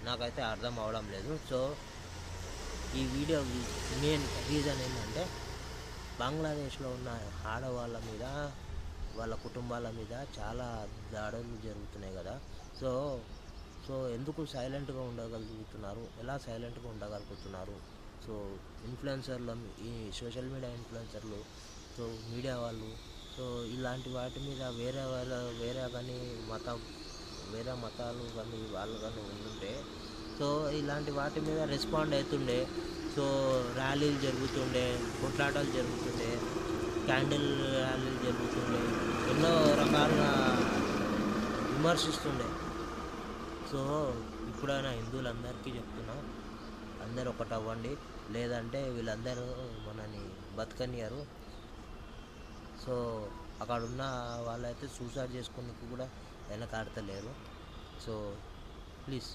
నాకైతే అర్థం అవడం లేదు. సో ఈ వీడియో మెయిన్ రీజన్ ఏంటంటే బంగ్లాదేశ్లో ఉన్న ఆడవాళ్ళ మీద, వాళ్ళ కుటుంబాల మీద చాలా దాడులు జరుగుతున్నాయి కదా. సో సో ఎందుకు సైలెంట్గా ఉండగలుగుతున్నారు, ఎలా సైలెంట్గా ఉండగలుగుతున్నారు? సో ఇన్ఫ్లుయెన్సర్లు, ఈ సోషల్ మీడియా ఇన్ఫ్లుయెన్సర్లు, సో మీడియా వాళ్ళు, సో ఇలాంటి వాటి మీద వేరే కానీ వేరే మతాలు కానీ వాళ్ళు కానీ ఉంటుంటే, సో ఇలాంటి వాటి మీద రెస్పాండ్ అవుతుండే. సో ర్యాలీలు జరుగుతుండే, కొట్లాటలు జరుగుతుండే, క్యాండిల్ ర్యాలీలు జరుగుతుండే, ఎన్నో రకాలుగా విమర్శిస్తుండే. సో ఇప్పుడైనా హిందువులందరికీ చెప్తున్నా, అందరూ ఒకటి అవ్వండి, లేదంటే వీళ్ళందరూ మనని బతకనియరు. సో అక్కడ ఉన్న వాళ్ళైతే సూసైడ్ చేసుకునేకి కూడా వెనకాడతలేరు. So please